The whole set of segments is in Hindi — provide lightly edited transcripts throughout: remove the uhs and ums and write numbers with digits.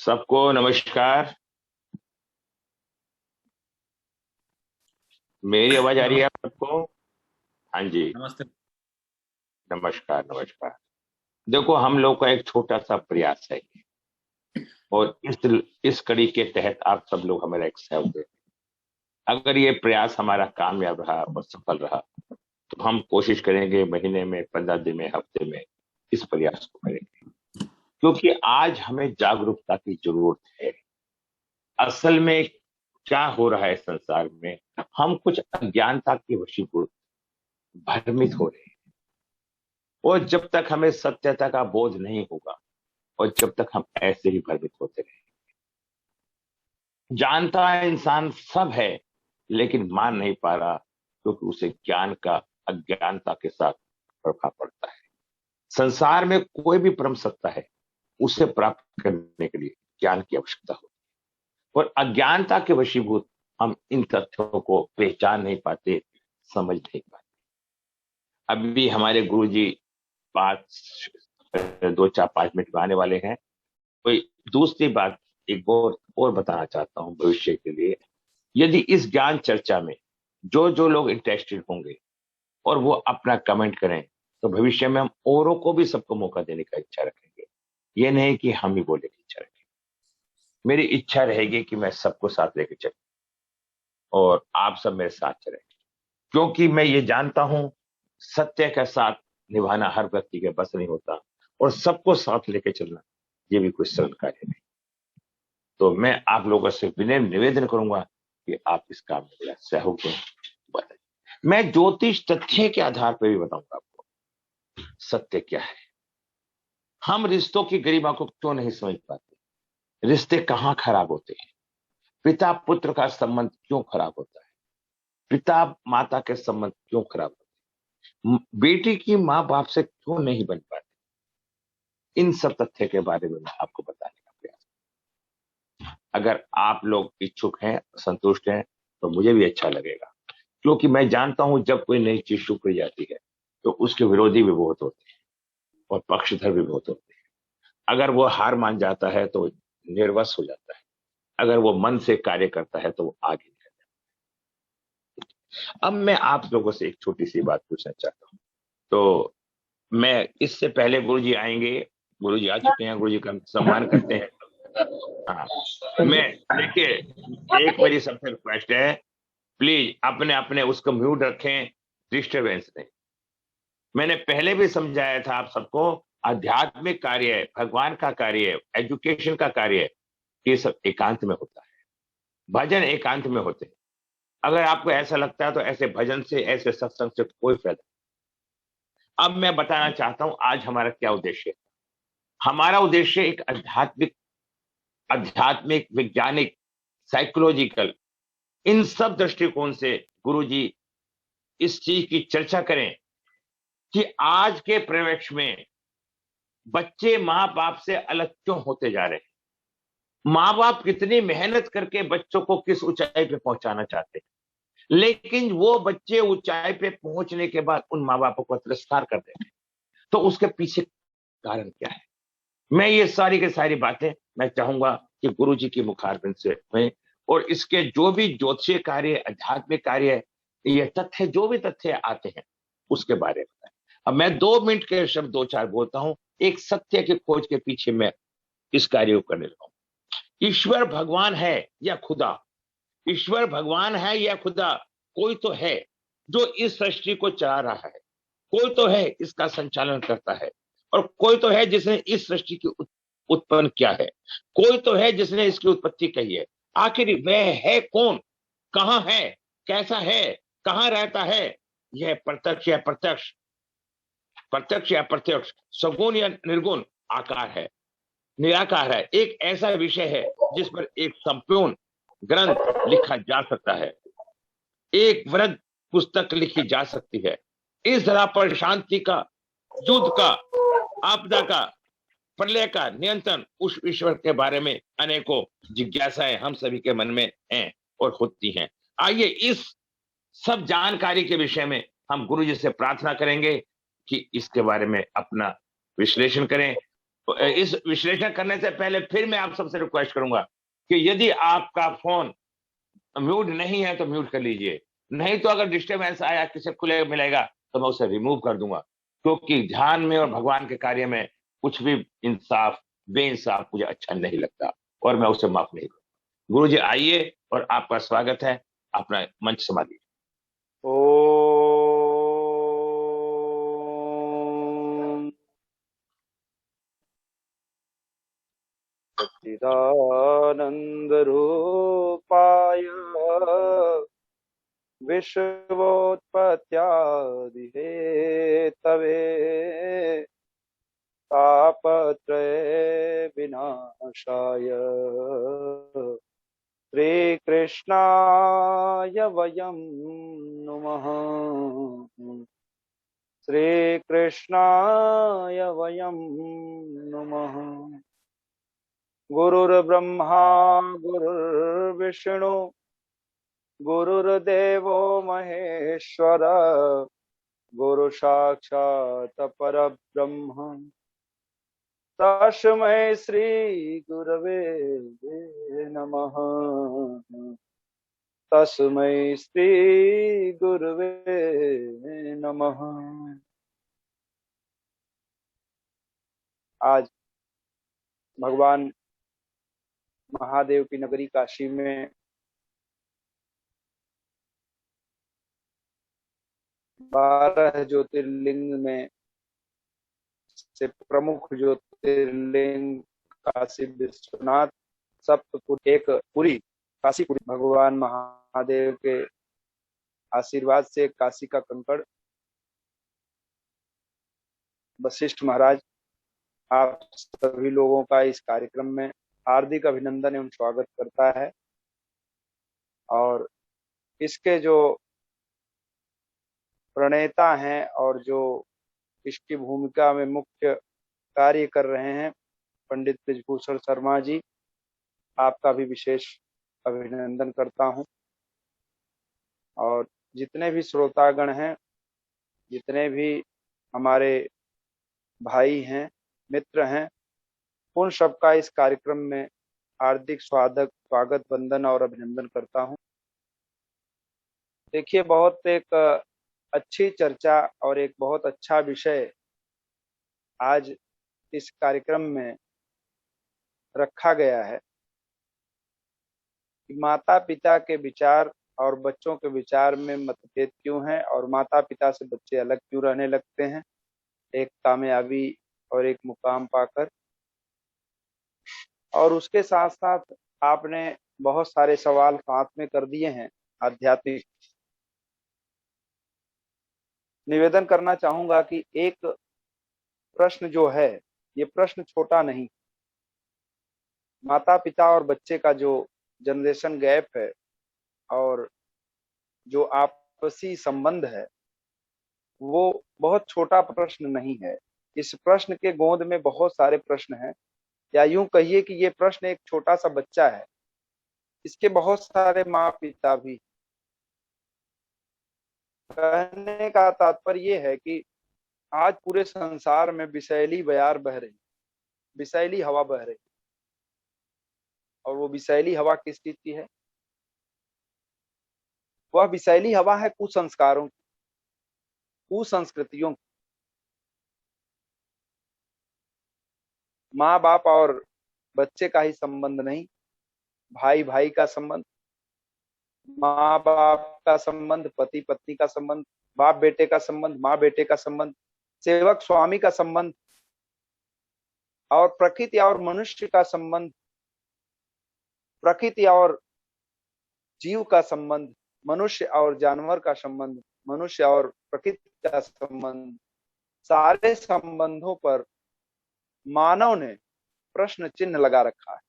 सबको नमस्कार। मेरी आवाज आ रही नमस्ते। है आप सबको? हाँ जी। नमस्ते। नमस्कार नमस्कार। देखो, हम लोग का एक छोटा सा प्रयास है और इस कड़ी के तहत आप सब लोग हमारा एक सहयोग दें। अगर ये प्रयास हमारा कामयाब रहा और सफल रहा तो हम कोशिश करेंगे महीने में, 15 दिन में, हफ्ते में इस प्रयास को करेंगे, क्योंकि आज हमें जागरूकता की जरूरत है। असल में क्या हो रहा है संसार में, हम कुछ अज्ञानता के वशीभूत, भ्रमित हो रहे हैं। और जब तक हमें सत्यता का बोध नहीं होगा और जब तक हम ऐसे ही भ्रमित होते रहे, जानता है इंसान सब है लेकिन मान नहीं पा रहा, क्योंकि उसे ज्ञान का अज्ञानता के साथ प्रभाव पड़ता है। संसार में कोई भी परम सत्ता है, उसे प्राप्त करने के लिए ज्ञान की आवश्यकता होती है। और अज्ञानता के वशीभूत हम इन तथ्यों को पहचान नहीं पाते, समझ नहीं पाते। अभी हमारे गुरु जी पांच 2 4 5 मिनट में आने वाले हैं। कोई दूसरी बात एक और बताना चाहता हूं भविष्य के लिए। यदि इस ज्ञान चर्चा में जो जो लोग इंटरेस्टेड होंगे और वो अपना कमेंट करें, तो भविष्य में हम औरों को भी सबको मौका देने का इच्छा रखेंगे। ये नहीं कि हम ही बोले की इच्छा रखेंगे। मेरी इच्छा रहेगी कि मैं सबको साथ लेकर चलूं और आप सब मेरे साथ चलें, क्योंकि मैं ये जानता हूं सत्य का साथ निभाना हर व्यक्ति के बस नहीं होता, और सबको साथ लेकर चलना ये भी कोई सरल कार्य नहीं। तो मैं आप लोगों से विनय निवेदन करूंगा कि आप इस काम में मेरा सहयोग दें, बताइए। मैं ज्योतिष तथ्य के आधार पर भी बताऊंगा आपको सत्य क्या है। हम रिश्तों की गरिमा को क्यों नहीं समझ पाते? रिश्ते कहाँ खराब होते हैं? पिता पुत्र का संबंध क्यों खराब होता है? पिता माता के संबंध क्यों खराब होते हैं? बेटी की माँ बाप से क्यों नहीं बन पाती? इन सब तथ्य के बारे में मैं आपको बताने का प्रयास। अगर आप लोग इच्छुक हैं, संतुष्ट हैं, तो मुझे भी अच्छा लगेगा, क्योंकि मैं जानता हूं जब कोई नई चीज शुरू की जाती है तो उसके विरोधी भी बहुत होते हैं और पक्षधर भी बहुत होते हैं। अगर वो हार मान जाता है तो निर्वस हो जाता है, अगर वो मन से कार्य करता है तो वो आगे निकल जाता है। अब मैं आप लोगों से एक छोटी सी बात पूछना चाहता हूँ। तो मैं इससे पहले गुरु जी आएंगे, गुरु जी आ चुके हैं, गुरु जी का हम सम्मान करते हैं। हाँ, मैं देखिए, एक मेरी सबसे रिक्वेस्ट है, प्लीज अपने अपने उसको म्यूट रखें, डिस्टरबेंस नहीं। मैंने पहले भी समझाया था आप सबको, आध्यात्मिक कार्य है, भगवान का कार्य है, एजुकेशन का कार्य है, ये सब एकांत में होता है। भजन एकांत में होते हैं। अगर आपको ऐसा लगता है तो ऐसे भजन से, ऐसे सत्संग से कोई फायदा नहीं। अब मैं बताना चाहता हूं आज हमारा क्या उद्देश्य है। हमारा उद्देश्य एक आध्यात्मिक, आध्यात्मिक, वैज्ञानिक, साइकोलॉजिकल, इन सब दृष्टिकोण से गुरुजी इस चीज की चर्चा करें कि आज के परिवेश में बच्चे माँ बाप से अलग क्यों होते जा रहे हैं। माँ बाप कितनी मेहनत करके बच्चों को किस ऊंचाई पे पहुंचाना चाहते हैं, लेकिन वो बच्चे ऊंचाई पे पहुंचने के बाद उन माँ बापों को तिरस्कार कर देते हैं। तो उसके पीछे कारण क्या है? मैं ये सारी की सारी बातें मैं चाहूंगा कि गुरु जी की मुखारबिंद से हुए, और इसके जो भी ज्योतिषीय कार्य, आध्यात्मिक कार्य है, ये तथ्य, जो भी तथ्य आते हैं उसके बारे में बताएं। अब मैं 2 मिनट के शब्द 2 4 बोलता हूं, एक सत्य की खोज के पीछे मैं इस कार्य को करने लगा हूं। ईश्वर भगवान है या खुदा? ईश्वर भगवान है या खुदा? कोई तो है जो इस सृष्टि को चला रहा है, कोई तो है इसका संचालन करता है, और कोई तो है जिसने इस सृष्टि की उत्पन्न किया है, कोई तो है जिसने इसकी उत्पत्ति कही है। आखिर वह है कौन? कहां है? कैसा है? कहां रहता है? यह प्रत्यक्ष या प्रत्यक्ष, प्रत्यक्ष या प्रत्यक्ष, सगुण या निर्गुण, आकार है, निराकार है, एक ऐसा विषय है जिस पर एक संपूर्ण ग्रंथ लिखा जा सकता है, एक वृद्ध पुस्तक लिखी जा सकती है। इस धरा पर शांति का, युद्ध का, आपदा का, प्रलय का नियंत्रण, उस ईश्वर के बारे में अनेकों जिज्ञासाएं हम सभी के मन में हैं और होती हैं। आइए इस सब जानकारी के विषय में हम गुरु जी से प्रार्थना करेंगे कि इसके बारे में अपना विश्लेषण करें इस विश्लेषण करने से पहले फिर मैं आप सबसे रिक्वेस्ट करूंगा कि यदि आपका फोन म्यूट नहीं है तो म्यूट कर लीजिए, नहीं तो अगर डिस्टरबेंस आया किसी खुले मिलेगा तो मैं उसे रिमूव कर दूंगा, क्योंकि ध्यान में और भगवान के कार्य में कुछ भी इंसाफ बेइंसाफ मुझे अच्छा नहीं लगता और मैं उसे माफ नहीं करूंगा। गुरु जी आइए और आपका स्वागत है, अपना मंच संभाल लीजिए। ओम सच्चिदानंद रूपाय विश्वोत्पत्त्यादि हेतवे तापत्रय विनाशाय श्रीकृष्णाय वयं नुमः। श्रीकृष्णाय वयं नुमः। गुरुर्ब्रह्मा गुरुर्विष्णु गुरुर्देवो महेश्वर गुरु साक्षात् परब्रह्म तस्मै श्री गुरवे नमः। तस्मै श्री गुरवे नमः। आज भगवान महादेव की नगरी काशी में 12 ज्योतिर्लिंग में से प्रमुख ज्योतिर्लिंग काशी विश्वनाथ सप्तपुरी एक पुरी काशी पुरी भगवान महादेव के आशीर्वाद से काशी का कंकड़ वशिष्ठ महाराज आप सभी लोगों का इस कार्यक्रम में हार्दिक अभिनंदन एवं स्वागत करता है। और इसके जो प्रणेता हैं और जो इसकी भूमिका में मुख्य कार्य कर रहे हैं पंडित बृजभूषण शर्मा जी, आपका भी विशेष अभिनंदन करता हूं। और जितने भी श्रोतागण हैं, जितने भी हमारे भाई हैं, मित्र हैं, उन सबका इस कार्यक्रम में हार्दिक स्वागत वंदन और अभिनंदन करता हूं। देखिए, बहुत एक अच्छी चर्चा और एक बहुत अच्छा विषय आज इस कार्यक्रम में रखा गया है कि माता पिता के विचार और बच्चों के विचार में मतभेद क्यों है और माता पिता से बच्चे अलग क्यों रहने लगते हैं एक कामयाबी और एक मुकाम पाकर। और उसके साथ साथ आपने बहुत सारे सवाल साथ में कर दिए हैं आध्यात्मिक। निवेदन करना चाहूंगा कि एक प्रश्न जो है, ये प्रश्न छोटा नहीं। माता पिता और बच्चे का जो जनरेशन गैप है और जो आपसी संबंध है, वो बहुत छोटा प्रश्न नहीं है। इस प्रश्न के गोद में बहुत सारे प्रश्न हैं, या यूं कहिए कि ये प्रश्न एक छोटा सा बच्चा है, इसके बहुत सारे माँ पिता भी। कहने का तात्पर्य ये है कि आज पूरे संसार में विषैली बयार बह रही, विषैली हवा बह रही। और वो विषैली हवा किस चीज की है? वह विषैली हवा है कुसंस्कारों की, कुसंस्कृतियों की। माँ बाप और बच्चे का ही संबंध नहीं, भाई भाई का संबंध, माँ बाप का संबंध, पति पत्नी का संबंध, बाप बेटे का संबंध, माँ बेटे का संबंध, सेवक स्वामी का संबंध, और प्रकृति और मनुष्य का संबंध, प्रकृति और जीव का संबंध, मनुष्य और जानवर का संबंध, मनुष्य और प्रकृति का संबंध, सारे संबंधों पर मानव ने प्रश्न चिन्ह लगा रखा है।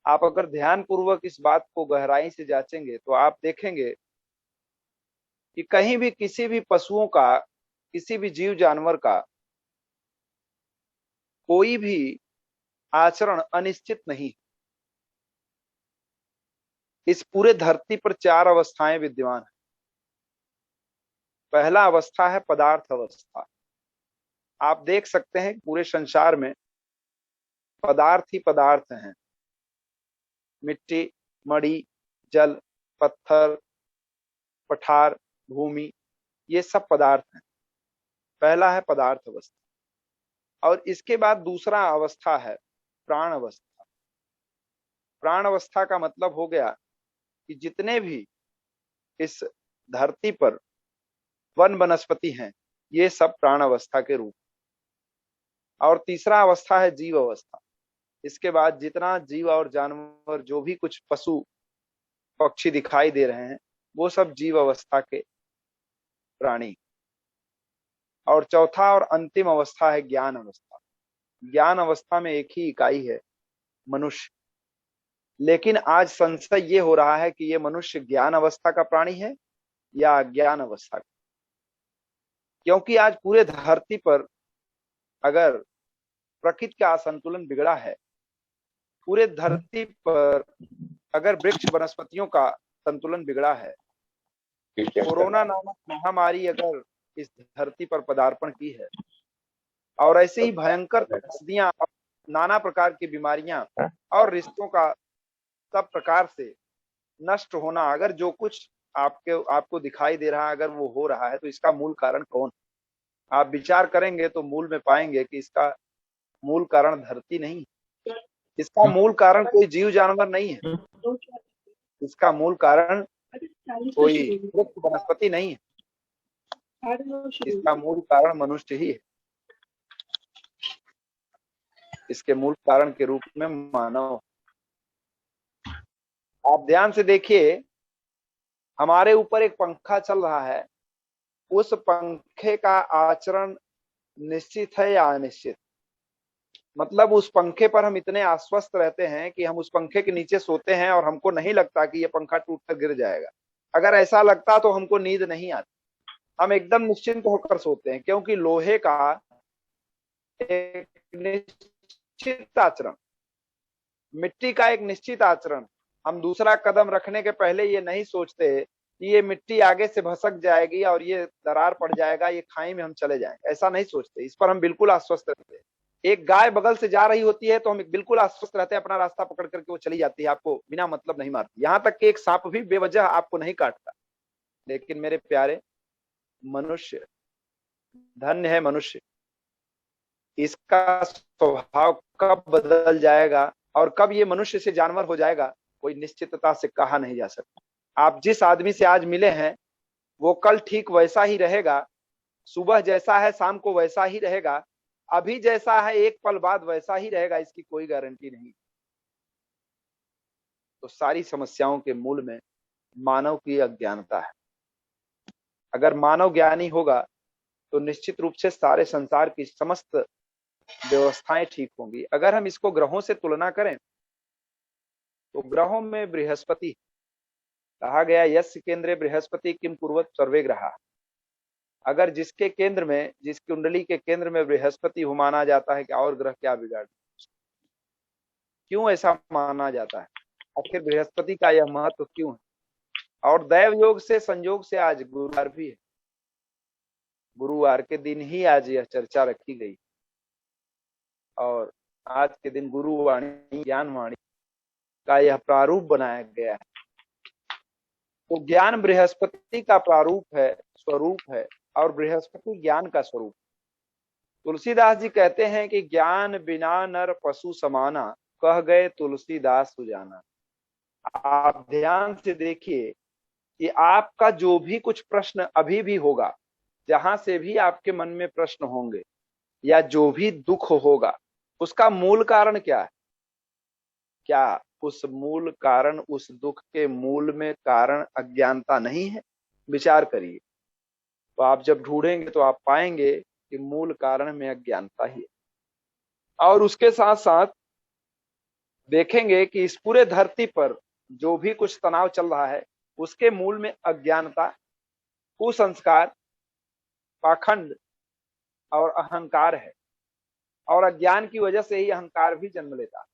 आप अगर ध्यान पूर्वक इस बात को गहराई से जांचेंगे तो आप देखेंगे कि कहीं भी किसी भी पशुओं का, किसी भी जीव जानवर का कोई भी आचरण अनिश्चित नहीं। इस पूरे धरती पर 4 अवस्थाएं विद्यमान है। पहला अवस्था है पदार्थ अवस्था। आप देख सकते हैं पूरे संसार में पदार्थ ही पदार्थ हैं। मिट्टी, मणि, जल, पत्थर, पठार, भूमि, ये सब पदार्थ हैं। पहला है पदार्थ अवस्था, और इसके बाद दूसरा अवस्था है प्राण अवस्था। प्राण अवस्था का मतलब हो गया कि जितने भी इस धरती पर वन वनस्पति हैं, ये सब प्राण अवस्था के रूप। और तीसरा अवस्था है जीव अवस्था। इसके बाद जितना जीव और जानवर, जो भी कुछ पशु पक्षी दिखाई दे रहे हैं, वो सब जीव अवस्था के प्राणी। और चौथा और अंतिम अवस्था है ज्ञान अवस्था। ज्ञान अवस्था में एक ही इकाई है, मनुष्य। लेकिन आज संशय ये हो रहा है कि ये मनुष्य ज्ञान अवस्था का प्राणी है या अज्ञान अवस्था का। क्योंकि आज पूरे धरती पर अगर प्रकृति का संतुलन बिगड़ा है, पूरे धरती पर अगर वृक्ष वनस्पतियों का संतुलन बिगड़ा है, कोरोना नामक महामारी अगर इस धरती पर पदार्पण की है, और ऐसे ही भयंकर त्रस्तियां, नाना प्रकार की बीमारियां और रिश्तों का सब प्रकार से नष्ट होना, अगर जो कुछ आपको दिखाई दे रहा है, अगर वो हो रहा है, तो इसका मूल कारण कौन? आप विचार करेंगे तो मूल में पाएंगे कि इसका मूल कारण धरती नहीं, इसका मूल कारण कोई जीव जानवर नहीं है, इसका मूल कारण कोई वृक्ष वनस्पति नहीं है, इसका मूल कारण मनुष्य ही है। इसके मूल कारण के रूप में मानव। आप ध्यान से देखिए, हमारे ऊपर एक पंखा चल रहा है, उस पंखे का आचरण निश्चित है या अनिश्चित? मतलब उस पंखे पर हम इतने आश्वस्त रहते हैं कि हम उस पंखे के नीचे सोते हैं और हमको नहीं लगता कि ये पंखा टूटकर गिर जाएगा। अगर ऐसा लगता तो हमको नींद नहीं आती, हम एकदम निश्चिंत होकर सोते हैं, क्योंकि लोहे का एक निश्चित आचरण, मिट्टी का एक निश्चित आचरण, हम दूसरा कदम रखने के पहले ये नहीं सोचते कि ये मिट्टी आगे से भसक जाएगी और ये दरार पड़ जाएगा, ये खाई में हम चले जाएंगे, ऐसा नहीं सोचते। इस पर हम बिल्कुल आश्वस्त रहते हैं। एक गाय बगल से जा रही होती है तो हम बिल्कुल आश्वस्त रहते हैं, अपना रास्ता पकड़ करके वो चली जाती है, आपको बिना मतलब नहीं मारती, यहां तक कि एक सांप भी बेवजह आपको नहीं काटता। लेकिन मेरे प्यारे, मनुष्य, धन्य है मनुष्य, इसका स्वभाव कब बदल जाएगा और कब ये मनुष्य से जानवर हो जाएगा, कोई निश्चितता से कहा नहीं जा सकता। आप जिस आदमी से आज मिले हैं, वो कल ठीक वैसा ही रहेगा, सुबह जैसा है शाम को वैसा ही रहेगा, अभी जैसा है एक पल बाद वैसा ही रहेगा, इसकी कोई गारंटी नहीं। तो सारी समस्याओं के मूल में मानव की अज्ञानता है। अगर मानव ज्ञानी होगा तो निश्चित रूप से सारे संसार की समस्त व्यवस्थाएं ठीक होंगी। अगर हम इसको ग्रहों से तुलना करें तो ग्रहों में बृहस्पति कहा गया, यस्य केंद्रे बृहस्पति किम कुर्वत सर्वे ग्रहा। अगर जिसके केंद्र में, जिस कुंडली के केंद्र में बृहस्पति हो, माना जाता है कि और ग्रह क्या बिगाड़। क्यों ऐसा माना जाता है? आखिर बृहस्पति का यह महत्व क्यों है? और दैव योग से संयोग से आज गुरुवार भी है, गुरुवार के दिन ही आज यह चर्चा रखी गई, और आज के दिन गुरुवाणी ज्ञान वाणी का यह प्रारूप बनाया गया है। तो ज्ञान बृहस्पति का प्रारूप है, स्वरूप है, और बृहस्पति ज्ञान का स्वरूप। तुलसीदास जी कहते हैं कि ज्ञान बिना नर पशु समाना, कह गए तुलसीदास सुजाना। आप ध्यान से देखिए कि आपका जो भी कुछ प्रश्न अभी भी होगा, जहां से भी आपके मन में प्रश्न होंगे या जो भी दुख होगा, उसका मूल कारण क्या है? क्या उस मूल कारण, उस दुख के मूल में कारण अज्ञानता नहीं है? विचार करिए। तो आप जब ढूंढेंगे तो आप पाएंगे कि मूल कारण में अज्ञानता ही है। और उसके साथ साथ देखेंगे कि इस पूरे धरती पर जो भी कुछ तनाव चल रहा है, उसके मूल में अज्ञानता, कुसंस्कार, पाखंड और अहंकार है। और अज्ञान की वजह से ही अहंकार भी जन्म लेता है।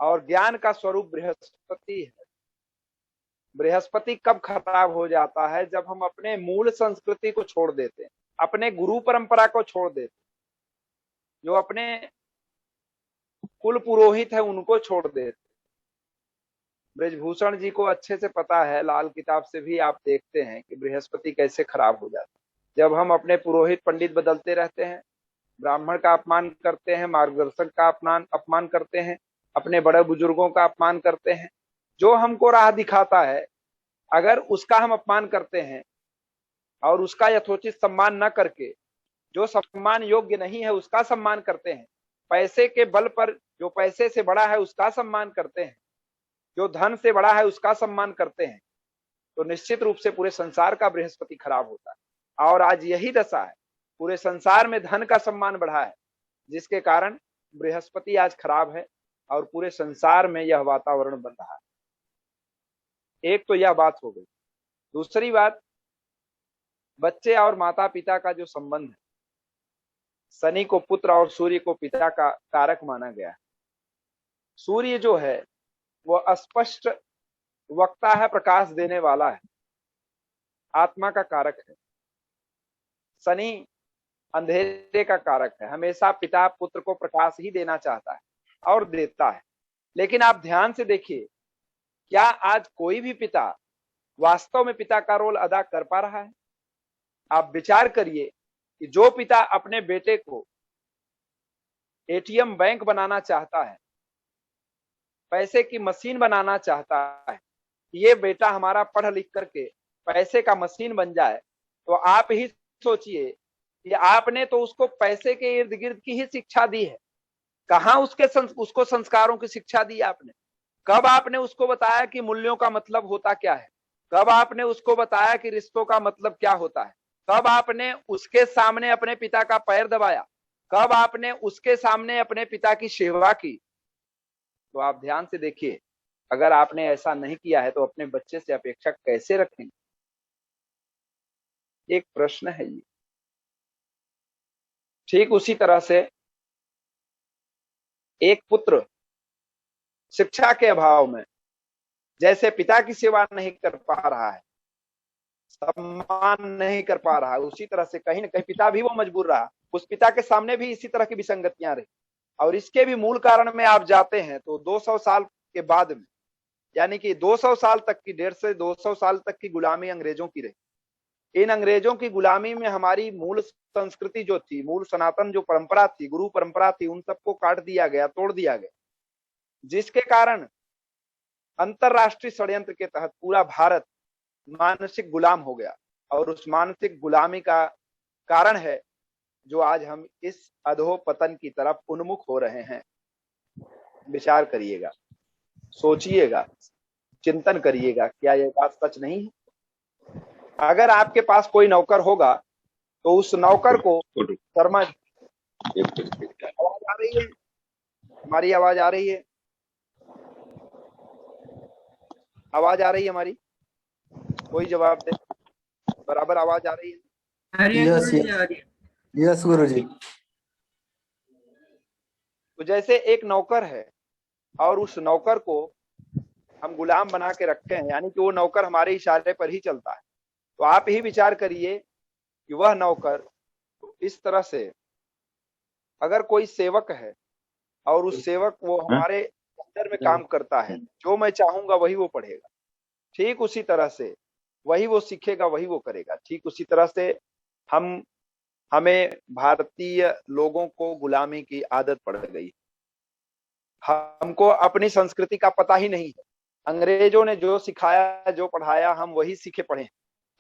और ज्ञान का स्वरूप बृहस्पति है। बृहस्पति कब खराब हो जाता है? जब हम अपने मूल संस्कृति को छोड़ देते हैं, अपने गुरु परंपरा को छोड़ देते हैं, जो अपने कुल पुरोहित है उनको छोड़ देते। ब्रजभूषण जी को अच्छे से पता है, लाल किताब से भी आप देखते हैं कि बृहस्पति कैसे खराब हो जाता है जब हम अपने पुरोहित पंडित बदलते रहते हैं, ब्राह्मण का अपमान करते हैं, मार्गदर्शक का अपमान करते हैं, अपने बड़े बुजुर्गों का अपमान करते हैं। जो हमको राह दिखाता है अगर उसका हम अपमान करते हैं और उसका यथोचित सम्मान न करके जो सम्मान योग्य नहीं है उसका सम्मान करते हैं, पैसे के बल पर जो पैसे से बड़ा है उसका सम्मान करते हैं, जो धन से बड़ा है उसका सम्मान करते हैं, तो निश्चित रूप से पूरे संसार का बृहस्पति खराब होता है। और आज यही दशा है, पूरे संसार में धन का सम्मान बढ़ा है जिसके कारण बृहस्पति आज खराब है और पूरे संसार में यह वातावरण बन रहा है। एक तो यह बात हो गई। दूसरी बात, बच्चे और माता पिता का जो संबंध है, शनि को पुत्र और सूर्य को पिता का कारक माना गया है। सूर्य जो है वह स्पष्ट वक्ता है, प्रकाश देने वाला है, आत्मा का कारक है। शनि अंधेरे का कारक है, हमेशा पिता पुत्र को प्रकाश ही देना चाहता है और देता है। लेकिन आप ध्यान से देखिए, क्या आज कोई भी पिता वास्तव में पिता का रोल अदा कर पा रहा है? आप विचार करिए कि जो पिता अपने बेटे को एटीएम बैंक बनाना चाहता है, पैसे की मशीन बनाना चाहता है, ये बेटा हमारा पढ़ लिख करके पैसे का मशीन बन जाए, तो आप ही सोचिए कि आपने तो उसको पैसे के इर्द गिर्द की ही शिक्षा दी है। कहाँ उसको संस्कारों की शिक्षा दी आपने? कब आपने उसको बताया कि मूल्यों का मतलब होता क्या है? कब आपने उसको बताया कि रिश्तों का मतलब क्या होता है? कब आपने उसके सामने अपने पिता का पैर दबाया? कब आपने उसके सामने अपने पिता की सेवा की? तो आप ध्यान से देखिए, अगर आपने ऐसा नहीं किया है तो अपने बच्चे से अपेक्षा कैसे रखेंगे? एक प्रश्न है ये। ठीक उसी तरह से एक पुत्र शिक्षा के अभाव में जैसे पिता की सेवा नहीं कर पा रहा है, सम्मान नहीं कर पा रहा है, उसी तरह से कहीं ना कहीं पिता भी वो मजबूर रहा, उस पिता के सामने भी इसी तरह की विसंगतियां रही। और इसके भी मूल कारण में आप जाते हैं तो 200 साल के बाद में, यानी कि 200 साल तक की, 150 से 200 साल तक की गुलामी अंग्रेजों की रही। इन अंग्रेजों की गुलामी में हमारी मूल संस्कृति जो थी, मूल सनातन जो परंपरा थी, गुरु परंपरा थी, उन सबको काट दिया गया, तोड़ दिया गया, जिसके कारण अंतरराष्ट्रीय षड्यंत्र के तहत पूरा भारत मानसिक गुलाम हो गया। और उस मानसिक गुलामी का कारण है जो आज हम इस अधोपतन की तरफ उन्मुख हो रहे हैं। विचार करिएगा, सोचिएगा, चिंतन करिएगा, क्या यह बात सच नहीं है? अगर आपके पास कोई नौकर होगा तो उस नौकर को शर्मा, आवाज आ रही है? हमारी आवाज आ रही है? आवाज आ रही है हमारी? कोई जवाब दे। बराबर आवाज आ रही है? यस गुरु जी। तो जैसे एक नौकर है और उस नौकर को हम गुलाम बना के रखते हैं, यानी कि वो नौकर हमारे इशारे पर ही चलता है। तो आप ही विचार करिए कि वह नौकर इस तरह से, अगर कोई सेवक है और उस सेवक वो हमारे अंदर में काम करता है, जो मैं चाहूंगा वही वो पढ़ेगा, ठीक उसी तरह से वही वो सीखेगा, वही वो करेगा। ठीक उसी तरह से हमें भारतीय लोगों को गुलामी की आदत पड़ गई। हमको अपनी संस्कृति का पता ही नहीं है। अंग्रेजों ने जो सिखाया, जो पढ़ाया, हम वही सीखे पढ़े।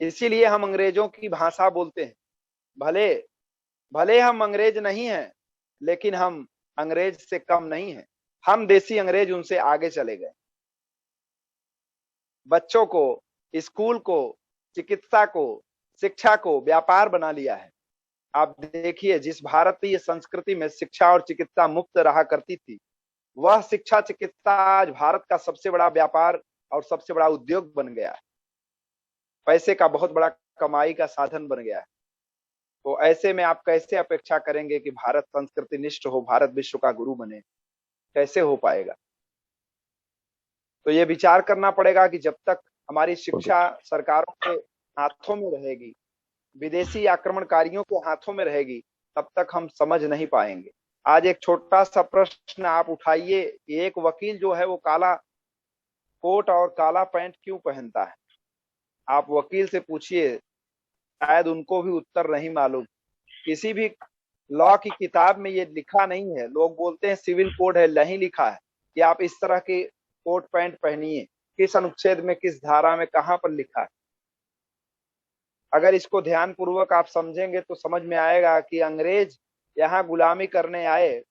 इसीलिए हम अंग्रेजों की भाषा बोलते हैं। भले भले हम अंग्रेज नहीं हैं, लेकिन हम अंग्रेज से कम नहीं हैं। हम देसी अंग्रेज उनसे आगे चले गए। बच्चों को, स्कूल को, चिकित्सा को, शिक्षा को व्यापार बना लिया है। आप देखिए, जिस भारतीय संस्कृति में शिक्षा और चिकित्सा मुफ्त रहा करती थी, वह शिक्षा चिकित्सा आज भारत का सबसे बड़ा व्यापार और सबसे बड़ा उद्योग बन गया है, पैसे का बहुत बड़ा कमाई का साधन बन गया है। तो ऐसे में आप कैसे अपेक्षा करेंगे कि भारत संस्कृति निष्ठ हो, भारत विश्व का गुरु बने? कैसे हो पाएगा? तो ये विचार करना पड़ेगा कि जब तक हमारी शिक्षा सरकारों के हाथों में रहेगी, विदेशी आक्रमणकारियों के हाथों में रहेगी, तब तक हम समझ नहीं पाएंगे। आज एक छोटा सा प्रश्न आप उठाइए, एक वकील जो है वो काला कोट और काला पैंट क्यों पहनता है? आप वकील से पूछिए, शायद उनको भी उत्तर नहीं मालूम। किसी भी लॉ की किताब में ये लिखा नहीं है। लोग बोलते हैं सिविल कोड है, नहीं लिखा है कि आप इस तरह के कोट पैंट पहनिए। किस अनुच्छेद में, किस धारा में, कहां पर लिखा है? अगर इसको ध्यान पूर्वक आप समझेंगे तो समझ में आएगा कि अंग्रेज यहाँ गुलामी करने आए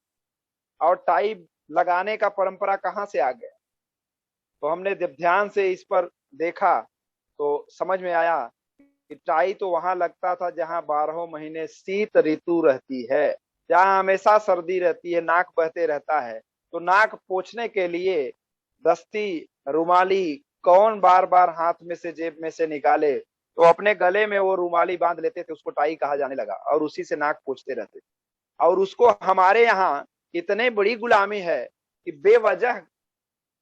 और टाई लगाने का परंपरा कहां से आ गया। तो हमने जब ध्यान से इस पर देखा तो समझ में आया कि टाई तो वहां लगता था जहां 12 महीने शीत ऋतु रहती है, जहां हमेशा सर्दी रहती है, नाक बहते रहता है। तो नाक पोंछने के लिए दस्ती, रुमाली कौन बार बार हाथ में से, जेब में से निकाले, तो अपने गले में वो रुमाली बांध लेते थे, उसको टाई कहा जाने लगा, और उसी से नाक पोंछते रहते थे। और उसको हमारे यहाँ इतने बड़ी गुलामी है कि बेवजह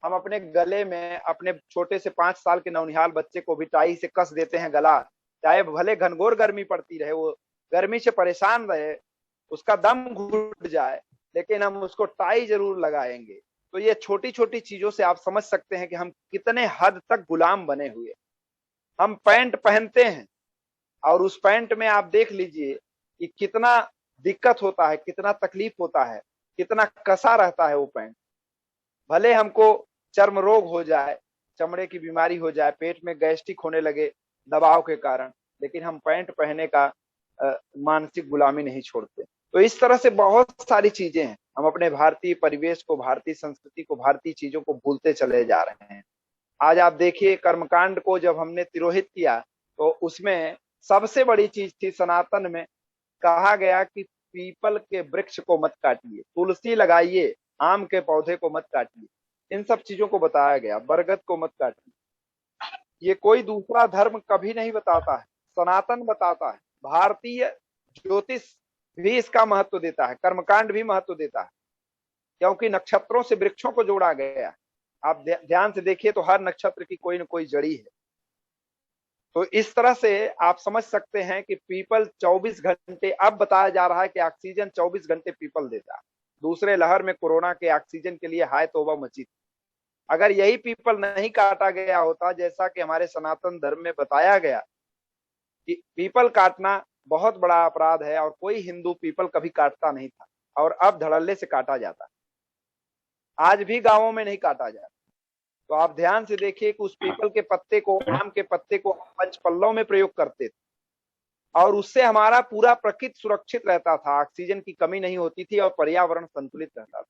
हम अपने गले में अपने छोटे से 5 साल के नौनिहाल बच्चे को भी टाई से कस देते हैं गला, चाहे भले घनघोर गर्मी पड़ती रहे, वो गर्मी से परेशान रहे, उसका दम घुट जाए, लेकिन हम उसको टाई जरूर लगाएंगे। तो ये छोटी छोटी चीजों से आप समझ सकते हैं कि हम कितने हद तक गुलाम बने हुए। हम पैंट पहनते हैं और उस पैंट में आप देख लीजिए कि कितना दिक्कत होता है, कितना तकलीफ होता है, कितना कसा रहता है वो पैंट। भले हमको चर्म रोग हो जाए, चमड़े की बीमारी हो जाए, पेट में गैस्ट्रिक होने लगे दबाव के कारण, लेकिन हम पैंट पहनने का मानसिक गुलामी नहीं छोड़ते। तो इस तरह से बहुत सारी चीजें हैं, हम अपने भारतीय परिवेश को, भारतीय संस्कृति को, भारतीय चीजों को भूलते चले जा रहे हैं। आज आप देखिए, कर्मकांड को जब हमने तिरोहित किया तो उसमें सबसे बड़ी चीज थी, सनातन में कहा गया कि पीपल के वृक्ष को मत काटिए, तुलसी लगाइए, आम के पौधे को मत काटिए, इन सब चीजों को बताया गया, बरगद को मत काटिए। ये कोई दूसरा धर्म कभी नहीं बताता है, सनातन बताता है। भारतीय ज्योतिष भी इसका महत्व देता है, कर्मकांड भी महत्व देता है, क्योंकि नक्षत्रों से वृक्षों को जोड़ा गया। आप ध्यान से देखिए तो हर नक्षत्र की कोई न कोई जड़ी है। तो इस तरह से आप समझ सकते हैं कि पीपल 24 घंटे, अब बताया जा रहा है कि ऑक्सीजन 24 घंटे पीपल देता है। दूसरे लहर में कोरोना के ऑक्सीजन के लिए हाय तौबा मची थी। अगर यही पीपल नहीं काटा गया होता, जैसा कि हमारे सनातन धर्म में बताया गया कि पीपल काटना बहुत बड़ा अपराध है और कोई हिंदू पीपल कभी काटता नहीं था, और अब धड़ल्ले से काटा जाता, आज भी गांवों में नहीं काटा जाता। तो आप ध्यान से देखिए कि उस पीपल के पत्ते को, आम के पत्ते को पंचपल्लों में प्रयोग करते थे, और उससे हमारा पूरा प्रकृति सुरक्षित रहता था, ऑक्सीजन की कमी नहीं होती थी और पर्यावरण संतुलित रहता था।